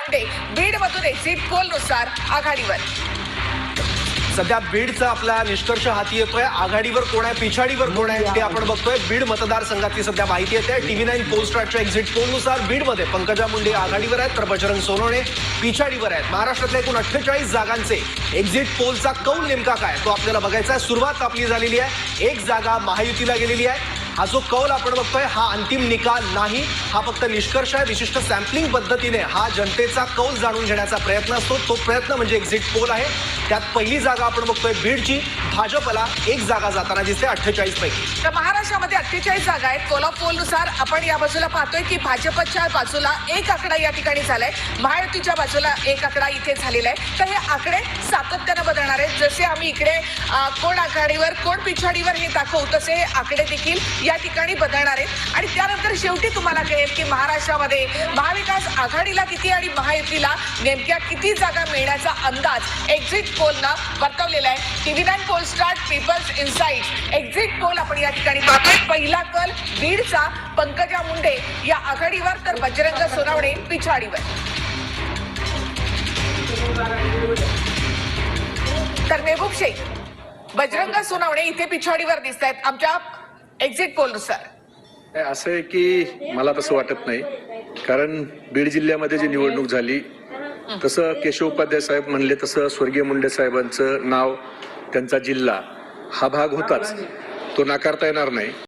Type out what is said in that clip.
Munde बीडमधून exit पोलनुसार आघाडीवर. सध्या बीडचा आपला निष्कर्ष हाती येतोय. आघाडीवर कोण आहे, पिछाडीवर कोण आहे ते आपण बघतोय. बीड मतदारसंघातली सध्या माहिती येते. TV9 पोलस्टारच्या एक्झिट पोलनुसार बीडमध्ये पंकजा मुंडे आघाडीवर आहेत तर बजरंग सोनवणे पिछाडीवर आहेत. महाराष्ट्रातल्या एकूण 48 जागांचे एक्झिट पोलचा कौल नेमका काय तो आपल्याला बघायचा आहे. सुरुवात आपली झालेली आहे. एक जागा महायुतीला गेलेली आहे. हा जो कौल आपण बघतोय हा अंतिम निकाल नाही, हा फक्त निष्कर्ष आहे. विशिष्ट सॅम्पलिंग पद्धतीने हा जनतेचा कौल जाणून घेण्याचा प्रयत्न असतो. तो प्रयत्न म्हणजे एक्झिट पोल आहे. त्यात पहिली जागा आपण बघतोय बीडची. भाजपला एक जागा जाताना दिसते 48 पैकी. तर महाराष्ट्रामध्ये 48 जागा आहेत. कोला पोलनुसार आपण या बाजूला पाहतोय की भाजपच्या बाजूला एक आकडा या ठिकाणी झालाय, महायुतीच्या बाजूला एक आकडा इथे झालेला आहे. तर हे आकडे सातत्यानं बदलणार आहेत. जसे आम्ही इकडे कोण आघाडीवर कोण पिछाडीवर हे दाखवू तसे हे आकडे देखील या ठिकाणी बदलणार आहेत. आणि त्यानंतर शेवटी तुम्हाला कळेल की महाराष्ट्रामध्ये महाविकास आघाडीला किती आणि महायुतीला नेमक्या किती जागा मिळण्याचा अंदाज एक्झिट पोलनं वर्तवलेला आहे. TV9 Polstrat People's Insight exit poll आपण या ठिकाणी पाहतोय. पहिला कल बीडचा पंकजा मुंडे या आघाडीवर तर बजरंग सोनवणे पिछाडीवर. तर मेहबूब शेख बजरंग सोनवणे इथे पिछाडीवर दिसत आहेत आमच्या एक्झिट पोलनुसार. असं आहे की मला तसं वाटत नाही, कारण बीड जिल्ह्यामध्ये जी निवडणूक झाली तसं केशव उपाध्याय साहेब म्हणले तसं स्वर्गीय मुंडे साहेबांचं नाव, त्यांचा जिल्हा हा भाग होताच, तो नाकारता येणार नाही.